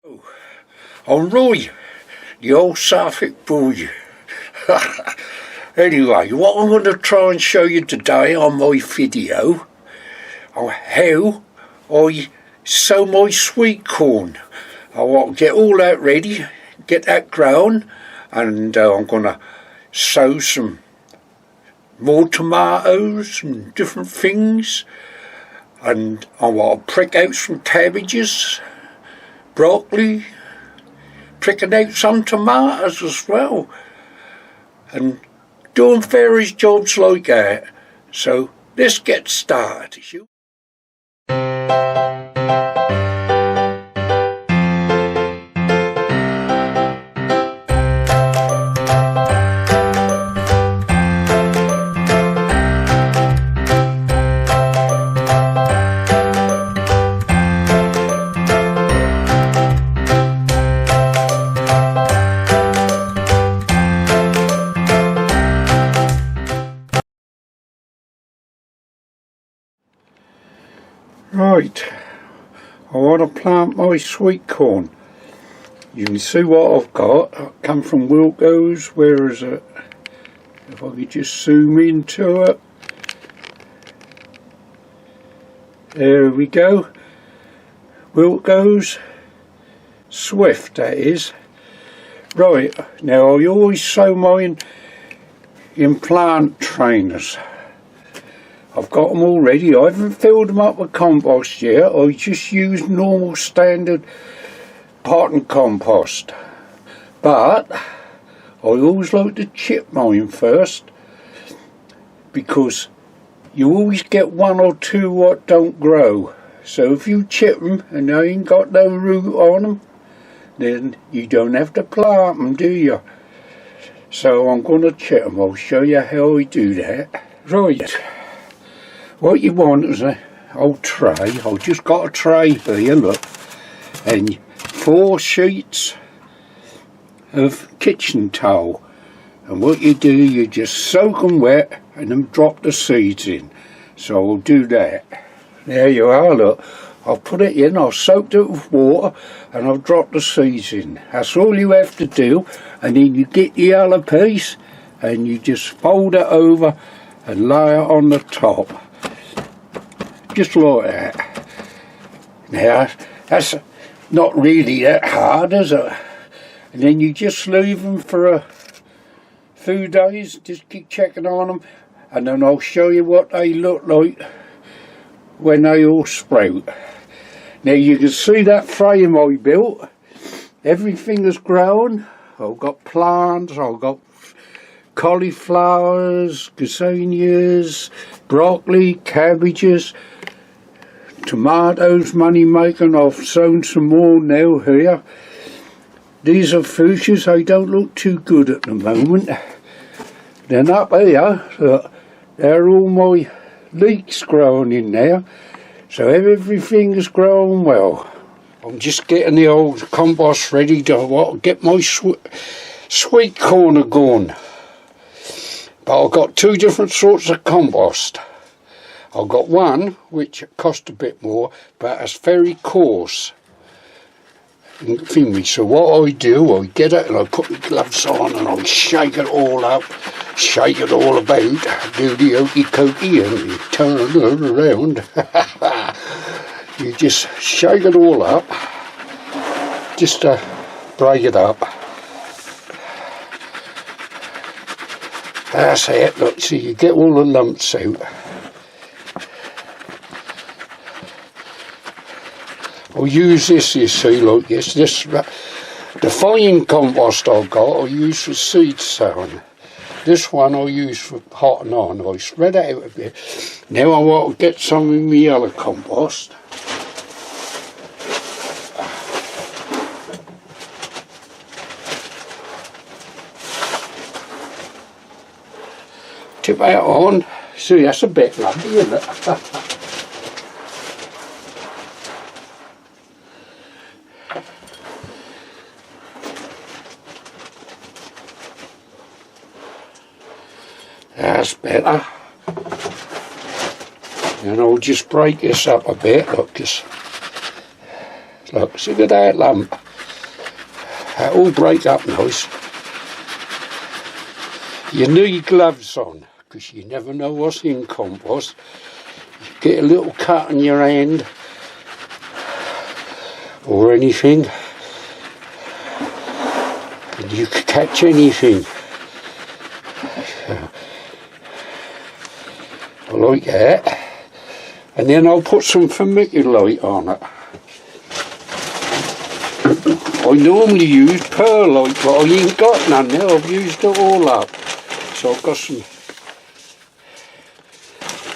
Oh, I'm Roy, the old Suffolk Boy. Anyway, what I'm going to try and show you today on my video are how I sow my sweet corn. I want to get all that ready, get that grown, and I'm going to sow some more tomatoes and different things, and I want to prick out some cabbages, broccoli, pricking out some tomatoes as well, and doing various jobs like that. So let's get started. Right, I want to plant my sweet corn. You can see what I've got. I come from Wilko's. Where is it? If I could just zoom into it. There we go. Wilko's Swift, that is. Right, now I always sow mine in plant trainers. I've got them all ready. I haven't filled them up with compost yet. I just use normal standard pot and compost. But I always like to chip mine first, because you always get one or two what don't grow. So if you chip them and they ain't got no root on them, then you don't have to plant them, do you? So I'm going to chip them. I'll show you how I do that. Right. What you want is an old tray. I've just got a tray here, look, and 4 sheets of kitchen towel. And what you do, you just soak them wet and then drop the seeds in. So I'll do that. There you are, look. I'll put it in, I've soaked it with water, and I've dropped the seeds in. That's all you have to do. And then you get the other piece and you just fold it over and lay it on the top. Just like that. Now, that's not really that hard, is it? And then you just leave them for a few days, just keep checking on them, and then I'll show you what they look like when they all sprout. Now you can see that frame I built. Everything is grown. I've got plants, I've got cauliflowers, gazanias, broccoli, cabbages, tomatoes, money making. I've sown some more now here. These are fuchsias. They don't look too good at the moment. Then up here, look, there are all my leeks growing in there. So everything is growing well. I'm just getting the old compost ready to get my sweet corn going. But I've got 2 different sorts of compost. I've got one which cost a bit more, but it's very coarse and thingy. So what I do, I get it and I put my gloves on and I shake it all up, shake it all about, do the okey cokey, and you turn it around. You just shake it all up, just to break it up. That's it. Look, see, you get all the lumps out. I'll use this, you see, like this. The fine compost I've got, I use for seed sowing. This one I use for potting on. I spread it out a bit. Now I want to get some of my yellow compost. Tip that on. See, that's a bit lumpy, isn't it? That's better. And I'll just break this up a bit. Look, see at that lump. That'll break up nice. You need gloves on, because you never know what's in compost. You get a little cut in your hand or anything, and you could catch anything. Like that. And then I'll put some vermiculite on it. I normally use perlite, but I ain't got none now. I've used it all up. So I've got some,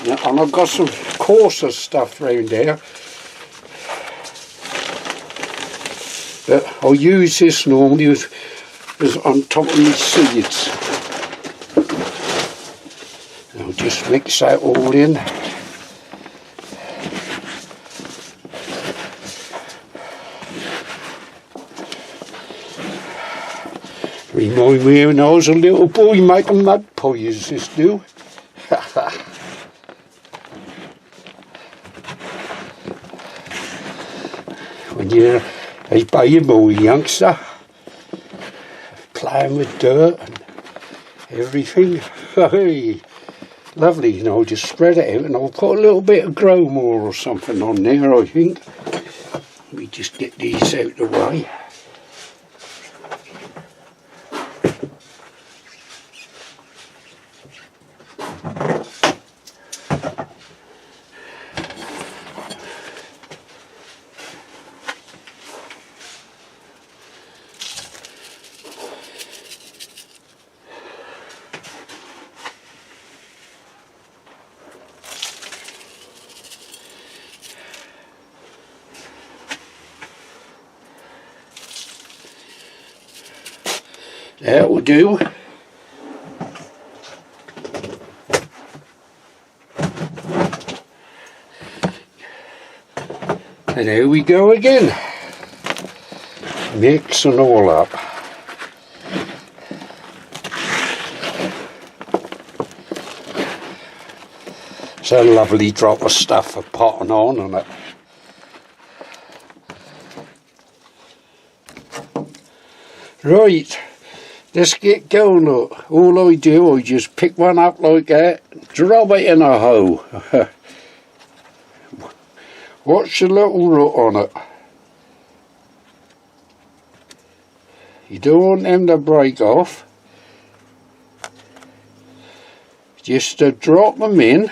and I've got some coarser stuff round there. But I'll use this normally as on top of my seeds. I'll just mix that all in. Remind me when I was a little boy making mud pies, this do. When you're a baby boy youngster, playing with dirt and everything. Hey, lovely, and I'll just spread it out and I'll put a little bit of grow more or something on there, I think. Let me just get these out of the way. That will do. And here we go again. Mixing all up. It's a lovely drop of stuff for potting on, isn't it? Right. Let's get going. Look, all I do, I just pick one up like that, drop it in a hole. Watch the little root on it. You don't want them to break off. Just to drop them in.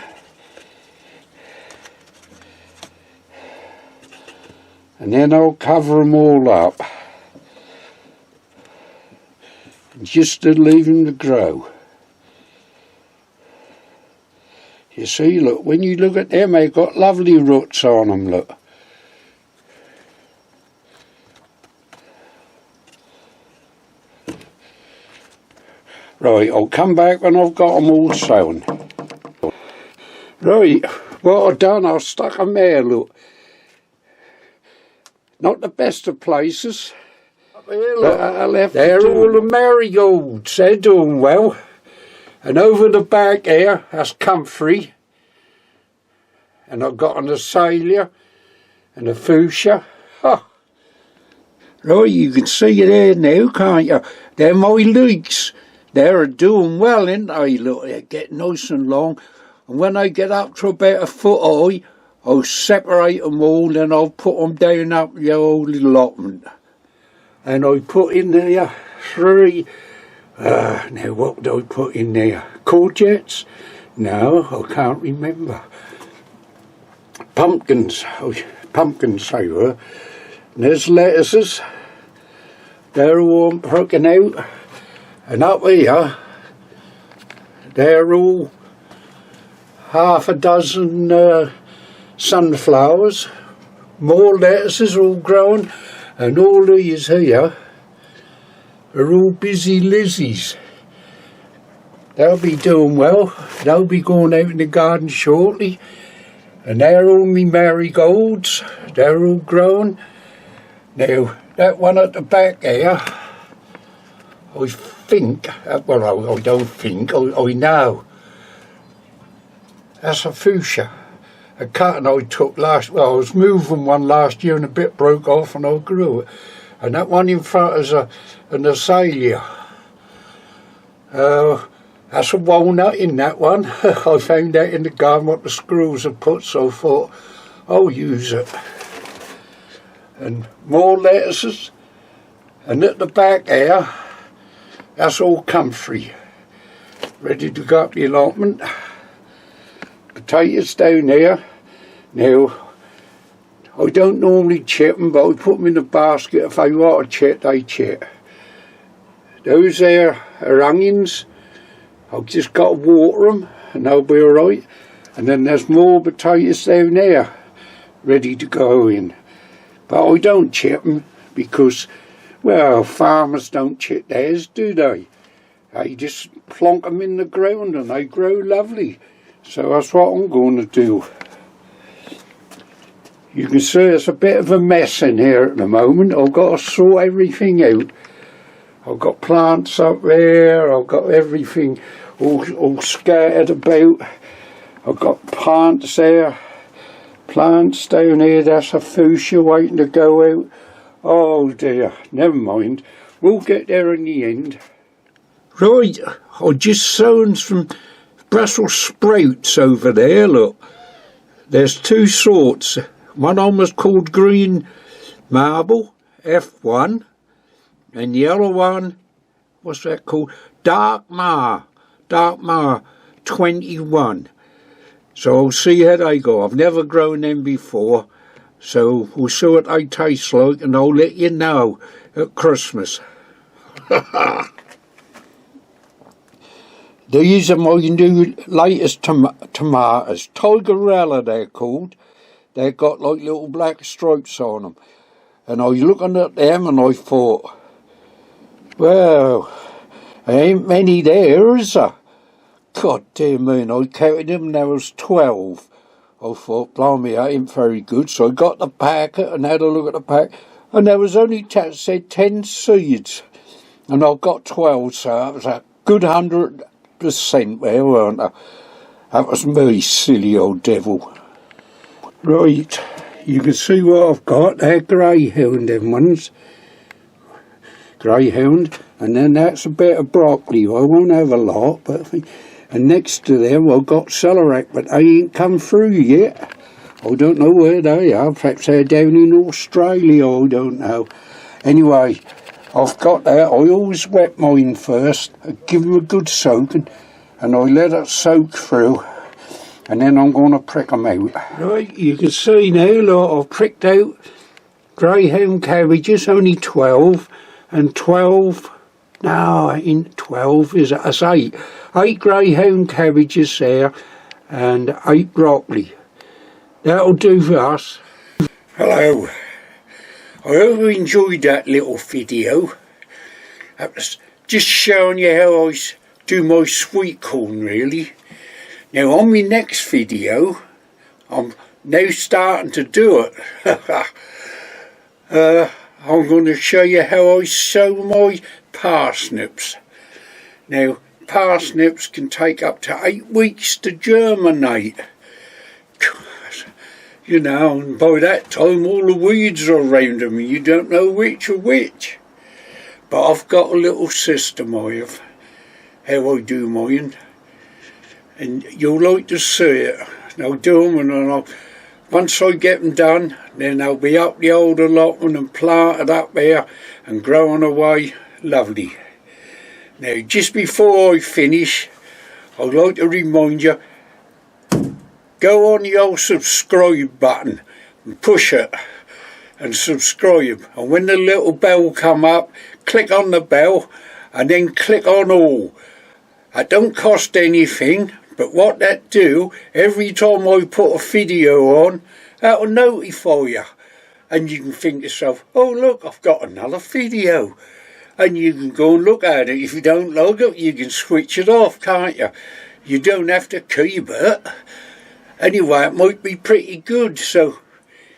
And then I'll cover them all up. Just to leave them to grow. You see, look, when you look at them, they've got lovely roots on them, look. Right, I'll come back when I've got them all sown. Right, what I've done, I've stuck them there, look. Not the best of places. I left there all the marigolds, they're doing well. And over the back here, that's comfrey. And I've got an azalea and a fuchsia. Oh. Right, you can see it there now, can't you? They're my leeks. They're doing well, ain't they? Look, they get nice and long. And when they get up to about a foot high, I'll separate them all and I'll put them down up the old allotment. And I put in there three, now what do I put in there? Courgettes? No, I can't remember. Pumpkins, pumpkins they were. And there's lettuces, they're all broken out. And up here, they're all half a dozen sunflowers, more lettuces all growing. And all these here are all busy lizzies. They'll be doing well. They'll be going out in the garden shortly. And they're all me marigolds. They're all growing. Now, that one at the back here, I think, well, I don't think, I know. That's a fuchsia. A cutting I took I was moving one last year and a bit broke off and I grew it. and that one in front is an azalea. That's a walnut in that one. I found out in the garden what the squirrels have put, so I thought I'll use it. And more lettuces, and at the back there, that's all comfrey, ready to go up the allotment. Potatoes down there. Now, I don't normally chip them, but I put them in the basket. If they want to chip, they chip. Those there are onions. I've just got to water them and they'll be alright. And then there's more potatoes down there ready to go in. But I don't chip them because, well, farmers don't chip theirs, do they? They just plonk them in the ground and they grow lovely. So that's what I'm going to do. You can see it's a bit of a mess in here at the moment. I've got to sort everything out. I've got plants up there, I've got everything all scattered about. I've got plants there, plants down here, that's a fuchsia waiting to go out. Oh dear, never mind, we'll get there in the end. Right, I've just sown some Brussels sprouts over there, look. There's two sorts. One of them was called green marble, F1, and the other one, what's that called? Dark Mar 21. So I'll see how they go. I've never grown them before, so we'll see what they taste like, and I'll let you know at Christmas. These are my new latest tomatoes. Tigerella they're called. They've got like little black stripes on them. And I was looking at them and I thought, well, there ain't many there, is there? God dear me, and I counted them and there was 12. I thought, blimey, that ain't very good. So I got the packet and had a look at the pack, and there was only said 10 seeds. And I got 12, so that was a good 100% there, weren't there? That was me, silly old devil. Right, you can see what I've got. They're greyhound, them ones. Greyhound, and then that's a bit of broccoli. I won't have a lot, but and next to them I've got celery, but they ain't come through yet. I don't know where they are. Perhaps they're down in Australia, I don't know. Anyway, I've got that. I always wet mine first, give them a good soaking, and I let it soak through, and then I'm going to prick them out. Right, you can see now, look, I've pricked out greyhound cabbages, only 12, and 12, no, ain't 12, is it? That's 8. 8 greyhound cabbages there, and 8 broccoli. That'll do for us. Hello. I hope you enjoyed that little video. That was just showing you how I do my sweet corn, really. Now on my next video, I'm now starting to do it. I'm going to show you how I sow my parsnips. Now, parsnips can take up to 8 weeks to germinate. You know, and by that time all the weeds are around them and you don't know which are which. But I've got a little system, I have, how I do mine. And you'll like to see it. And I'll do them, and then once I get them done, then I'll be up the old allotment and planted up there and growing away lovely. Now, just before I finish, I'd like to remind you, go on the old subscribe button and push it and subscribe. And when the little bell come up, click on the bell and then click on all. It don't cost anything, but what that do, every time I put a video on, that'll notify you. And you can think to yourself, oh look, I've got another video. And you can go and look at it. If you don't like it, you can switch it off, can't you? You don't have to keep it. Anyway, it might be pretty good, so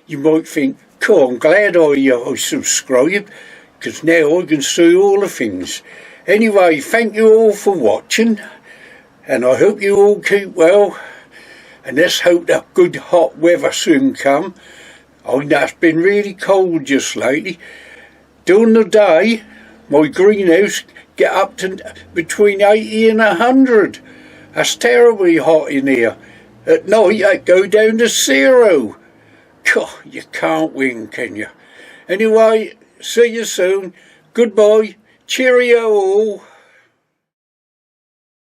you might think, cool, I'm glad I subscribed, because now I can see all the things. Anyway, thank you all for watching, and I hope you all keep well, and let's hope that good hot weather soon come. I know it's been really cold just lately, During the day, my greenhouse get up to between 80 and 100. That's terribly hot in here. At night, I go down to 0. God, you can't win, can you? Anyway, see you soon. Goodbye. Cheerio all.